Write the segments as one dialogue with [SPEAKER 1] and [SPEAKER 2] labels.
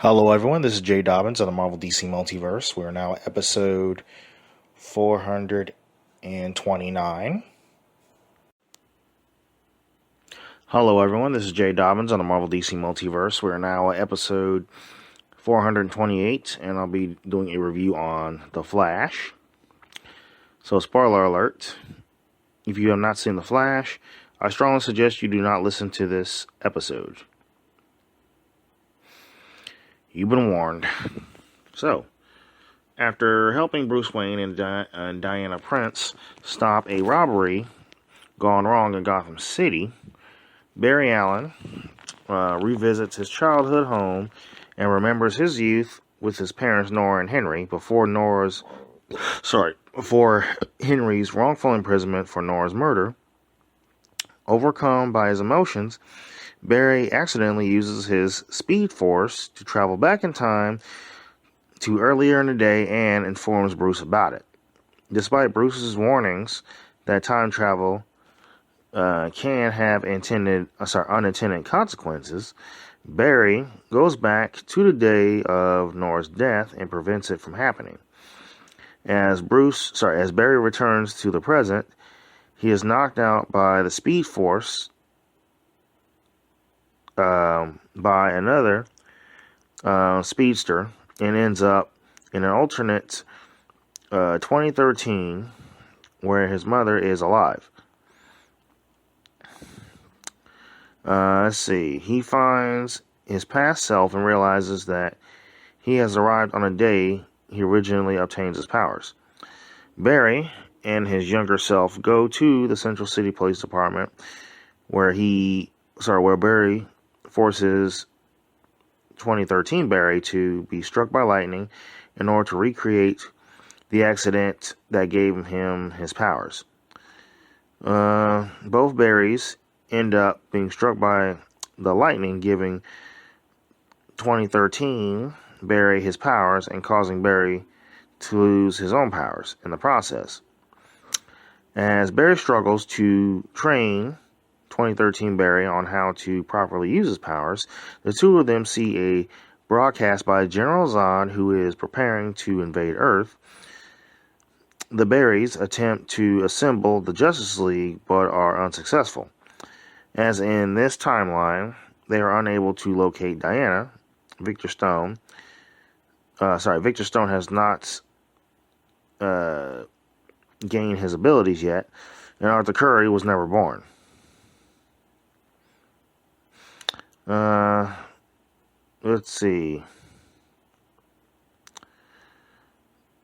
[SPEAKER 1] Hello, everyone. This is Jay Dobbins of the Marvel DC Multiverse. We are now at episode 429. Hello, everyone. This is Jay Dobbins on the Marvel DC Multiverse. We are now at episode 428, and I'll be doing a review on The Flash. So, spoiler alert. If you have not seen The Flash, I strongly suggest you do not listen to this episode. You've been warned. So, after helping Bruce Wayne and Diana Prince stop a robbery gone wrong in Gotham City, Barry Allen revisits his childhood home and remembers his youth with his parents Nora and Henry before Henry's wrongful imprisonment for Nora's murder. Overcome by his emotions, Barry accidentally uses his Speed Force to travel back in time to earlier in the day and informs Bruce about it. Despite Bruce's warnings that time travel can have unintended consequences, Barry goes back to the day of Nora's death and prevents it from happening. As Barry returns to the present, he is knocked out by the Speed Force by another speedster and ends up in an alternate 2013 where his mother is alive. Let's see. He finds his past self and realizes that he has arrived on a day he originally obtains his powers. Barry and his younger self go to the Central City Police Department where Barry forces 2013 Barry to be struck by lightning in order to recreate the accident that gave him his powers. Both Barrys end up being struck by the lightning, giving 2013 Barry his powers and causing Barry to lose his own powers in the process. As Barry struggles to train 2013 Barry on how to properly use his powers, the two of them see a broadcast by General Zod, who is preparing to invade Earth. The Barrys attempt to assemble the Justice League, but are unsuccessful. As in this timeline, they are unable to locate Diana. Victor Stone has not gained his abilities yet, and Arthur Curry was never born. Let's see.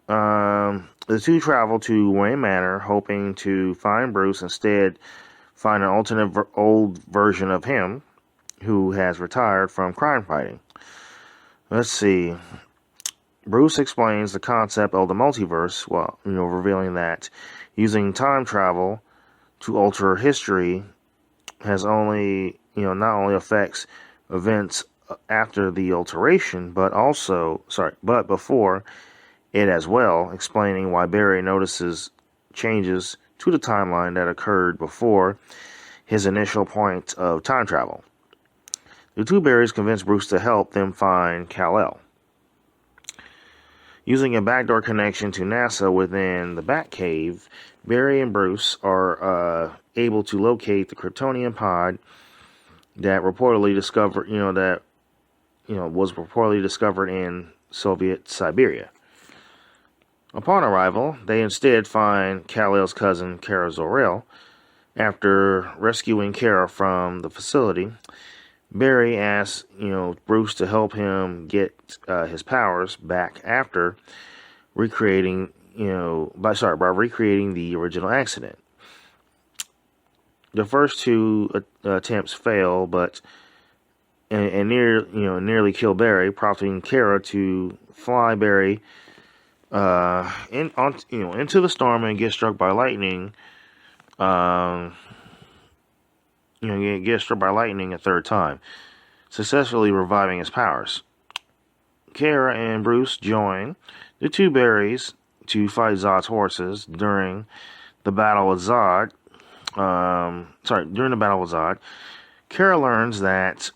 [SPEAKER 1] The two travel to Wayne Manor, hoping to find Bruce. Instead, find an alternate old version of him who has retired from crime fighting. Let's see. Bruce explains the concept of the multiverse, revealing that using time travel to alter history has not only affects events after the alteration, but before it as well, explaining why Barry notices changes to the timeline that occurred before his initial point of time travel. The two Barrys convince Bruce to help them find Kal-El. Using a backdoor connection to NASA within the Batcave, Barry and Bruce are able to locate the Kryptonian pod that was reportedly discovered in Soviet Siberia. Upon arrival, they instead find Kal-El's cousin, Kara Zor-El. After rescuing Kara from the facility, Barry asks, Bruce to help him get his powers back after recreating, by recreating the original accident. The first two attempts fail, but nearly kill Barry, prompting Kara to fly Barry into the storm and get struck by lightning. Get struck by lightning a third time, successfully reviving his powers. Kara and Bruce join the two Barrys to fight Zod's horses during the battle with Zod. Kara learns that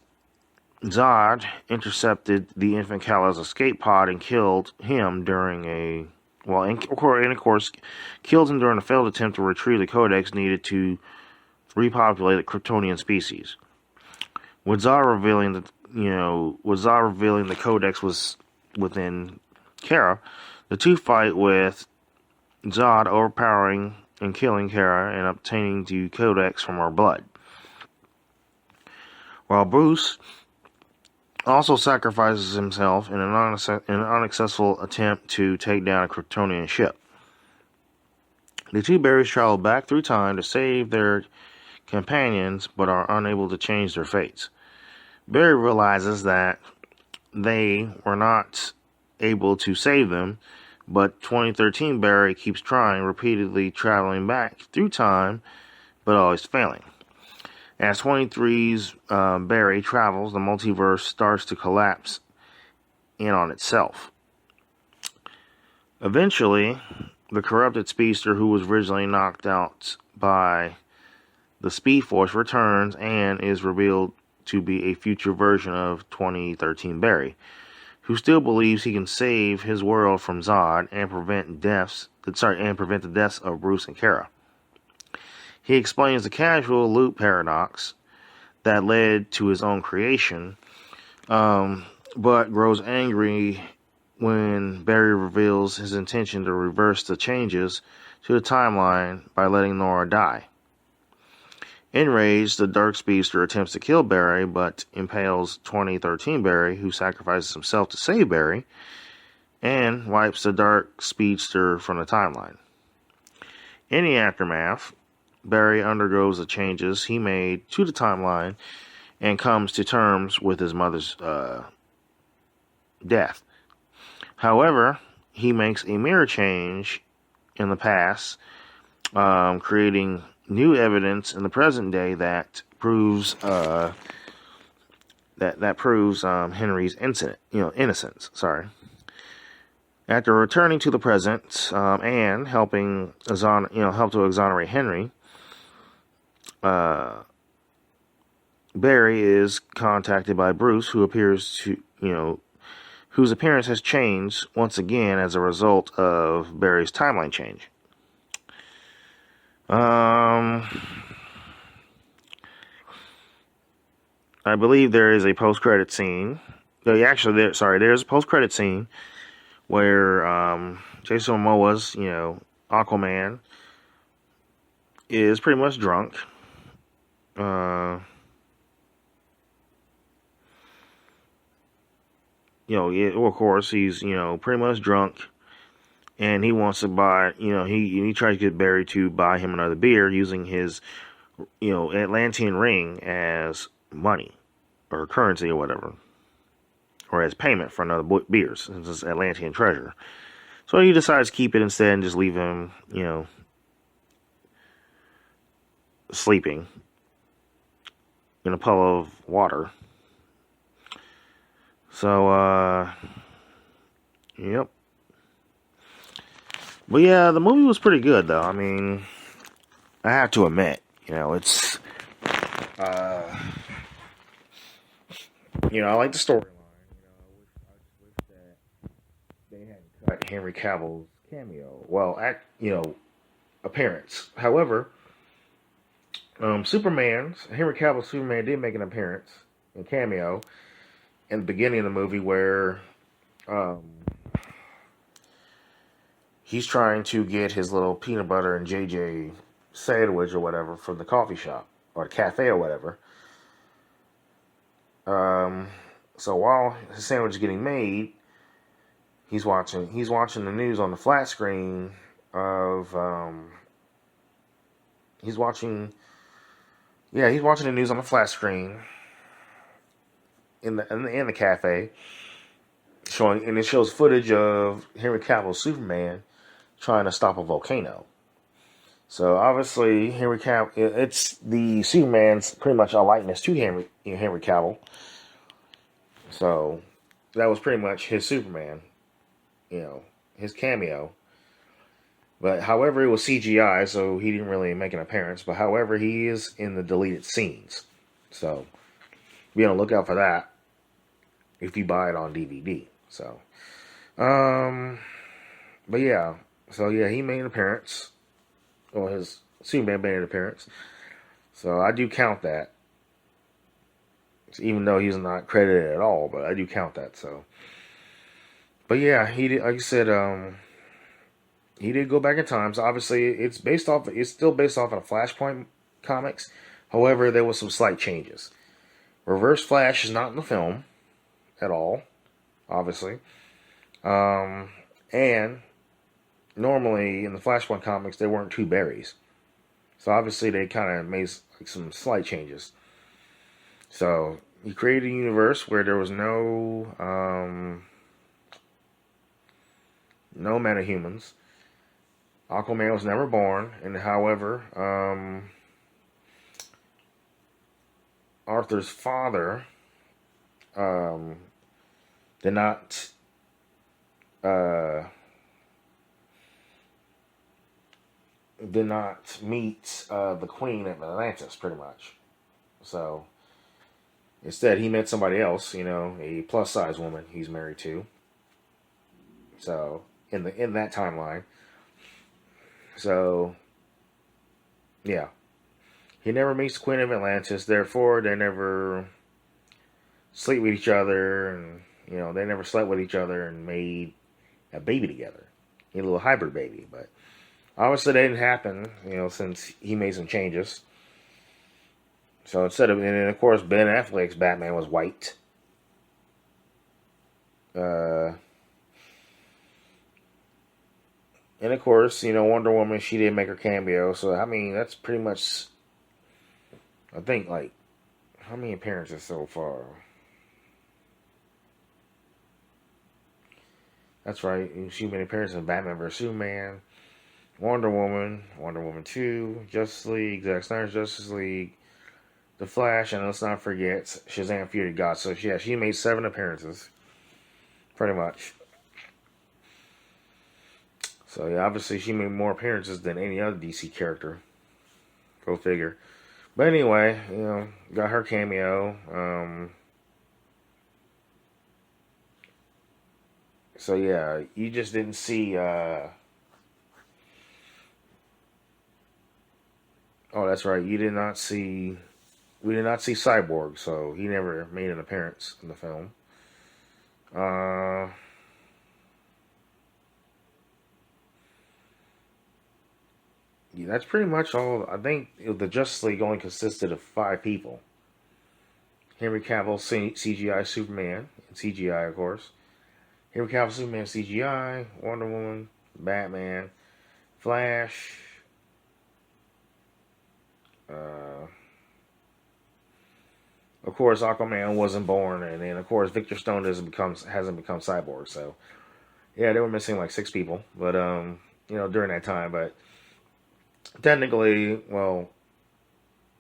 [SPEAKER 1] Zod intercepted the infant Kal-El's escape pod and killed him during a and of course killed him during a failed attempt to retrieve the codex needed to repopulate the Kryptonian species. With Zod revealing the codex was within Kara, the two fight with Zod overpowering and killing Kara and obtaining the codex from her blood. While Bruce also sacrifices himself in an unsuccessful attempt to take down a Kryptonian ship. The two Barrys travel back through time to save their companions, but are unable to change their fates. Barry realizes that they were not able to save them, but 2013 Barry keeps trying, repeatedly traveling back through time, but always failing. As 23's Barry travels, the multiverse starts to collapse in on itself. Eventually, the corrupted speedster who was originally knocked out by the Speed Force returns and is revealed to be a future version of 2013 Barry, who still believes he can save his world from Zod and prevent the deaths of Bruce and Kara. He explains the casual loop paradox that led to his own creation, but grows angry when Barry reveals his intention to reverse the changes to the timeline by letting Nora die. Enraged, the Dark Speedster attempts to kill Barry, but impales 2013 Barry, who sacrifices himself to save Barry, and wipes the Dark Speedster from the timeline. In the aftermath, Barry undergoes the changes he made to the timeline and comes to terms with his mother's death. However, he makes a mirror change in the past, creating new evidence in the present day that proves Henry's innocence. After returning to the present and helping help to exonerate Henry, Barry is contacted by Bruce, whose appearance has changed once again as a result of Barry's timeline change. I believe there is a post-credit scene. There's a post-credit scene where Jason Momoa's, Aquaman, is pretty much drunk. Of course, he's, pretty much drunk, and he wants to buy, he tries to get Barry to buy him another beer using his, Atlantean ring as money, or currency, or whatever, or as payment for another beer, since it's Atlantean treasure. So he decides to keep it instead and just leave him, sleeping in a puddle of water. So, yep. But yeah, the movie was pretty good, though. I mean, I have to admit, it's, I like the storyline. I wish that they hadn't cut Henry Cavill's cameo. Well, appearance. However, Henry Cavill's Superman did make an appearance, a cameo, in the beginning of the movie where he's trying to get his little peanut butter and JJ sandwich or whatever from the coffee shop or the cafe or whatever. So while his sandwich is getting made, he's watching the news on the flat screen of he's watching the news on the flat screen in the cafe, and it shows footage of Henry Cavill's Superman trying to stop a volcano. So obviously Henry Cavill, it's the Superman's pretty much a likeness to Henry Cavill. So that was pretty much his Superman, his cameo. But however, it was CGI, so he didn't really make an appearance. But however, he is in the deleted scenes, so be on the lookout for that. if you buy it on DVD. So, um, but yeah, so yeah, he made an appearance, or his Superman made an appearance. So I do count that, even though he's not credited at all, but I do count that. So, but yeah, he did, like I said, he did go back in time. So obviously, it's still based off of Flashpoint comics. However, there was some slight changes. Reverse Flash is not in the film at all, obviously. And normally in the Flashpoint comics, there weren't two Barrys. So obviously, they kind of made like some slight changes. So he created a universe where there was no metahumans. Aquaman was never born, and however, Arthur's father um, did not meet the Queen of Atlantis, pretty much. So instead, he met somebody else, a plus size woman he's married to. So in that timeline, so yeah, he never meets the Queen of Atlantis. Therefore, they never sleep with each other, and they never slept with each other and made a baby together, a little hybrid baby. But obviously, that didn't happen, since he made some changes. So and then of course Ben Affleck's Batman was white. And of course, Wonder Woman, she didn't make her cameo. So I mean, that's pretty much, I think, like, how many appearances so far? That's right. She made appearances in Batman vs Superman, Wonder Woman 2, Justice League, Zack Snyder's Justice League, The Flash, and let's not forget Shazam Fury of God. So yeah, she made 7 appearances, pretty much. So yeah, obviously she made more appearances than any other DC character. Go figure. But anyway, got her cameo. So yeah, you just didn't see. Oh, that's right. You did not see. We did not see Cyborg, so he never made an appearance in the film. Yeah, that's pretty much all. I think the Justice League only consisted of 5 people. Henry Cavill CGI Superman, CGI of course. Henry Cavill Superman CGI, Wonder Woman, Batman, Flash. Of course, Aquaman wasn't born, and then of course Victor Stone hasn't become Cyborg. So yeah, they were missing like 6 people, but during that time. But technically, well,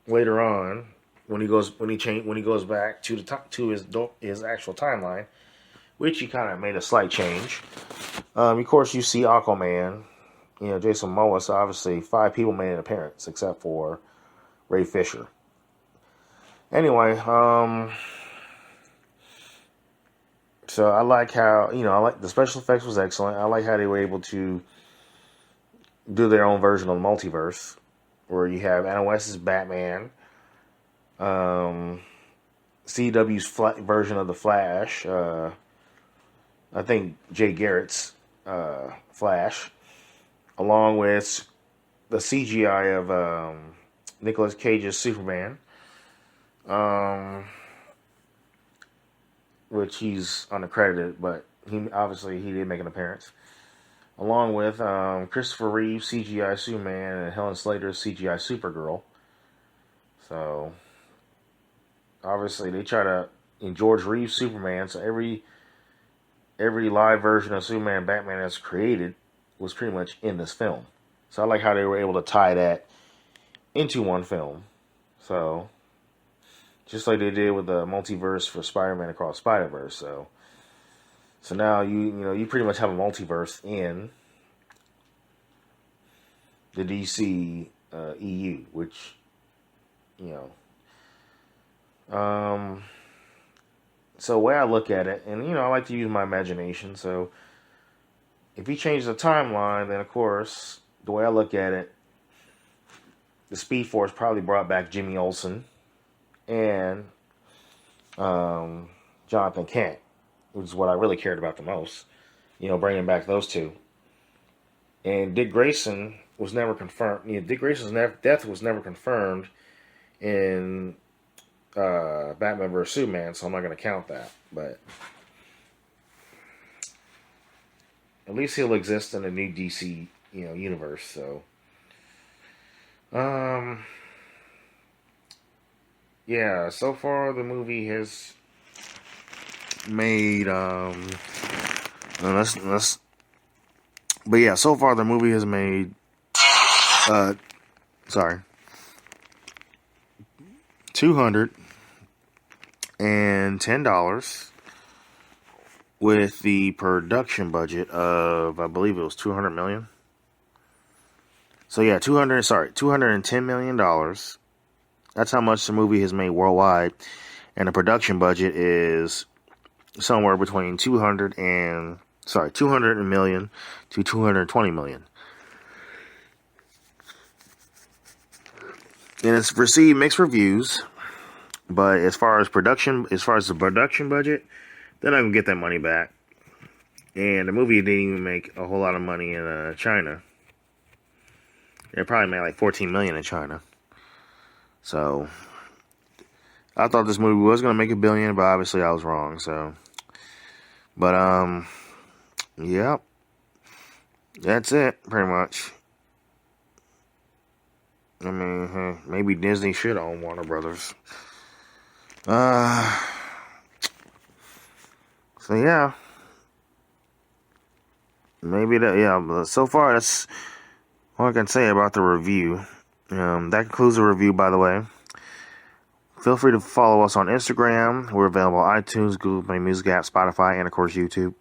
[SPEAKER 1] later on, when he goes back to the top to his actual timeline, which he kind of made a slight change. Of course, you see Aquaman, Jason Momoa. So obviously, 5 people made an appearance except for Ray Fisher. Anyway, so I like how I like the special effects was excellent. I like how they were able to do their own version of the multiverse, where you have Adam West's Batman, CW's version of the Flash. I think Jay Garrett's Flash, along with the CGI of Nicolas Cage's Superman, which he's unaccredited, but he did make an appearance, along with Christopher Reeve CGI Superman and Helen Slater's CGI Supergirl. So obviously they try to in George Reeves Superman. So every live version of Superman and Batman that's created was pretty much in this film. So I like how they were able to tie that into one film. So just like they did with the multiverse for Spider-Man Across Spider-Verse. So now you pretty much have a multiverse in the DC EU, which So the way I look at it, and I like to use my imagination. So if he changes the timeline, then of course, the way I look at it, the Speed Force probably brought back Jimmy Olsen and Jonathan Kent, which is what I really cared about the most. Bringing back those two. And Dick Grayson was never confirmed. Dick Grayson's death was never confirmed in Batman vs Superman, so I'm not going to count that. But at least he'll exist in a new DC, universe. So, yeah. So far, the movie has made let's. But yeah, so far the movie has made $210 with the production budget of, I believe it was 200 million. So yeah, $210 million. That's how much the movie has made worldwide, and the production budget is somewhere between 200 million to 220 million. And it's received mixed reviews, but as far as the production budget, they're not gonna get that money back. And the movie didn't even make a whole lot of money in China. It probably made like 14 million in China. So I thought this movie was gonna make $1 billion, but obviously I was wrong. So, but yeah, that's it pretty much. I mean, maybe Disney should own Warner Brothers. So yeah, maybe that. Yeah, but so far that's all I can say about the review. That concludes the review, by the way. Feel free to follow us on Instagram. We're available on iTunes, Google Play Music app, Spotify, and of course YouTube.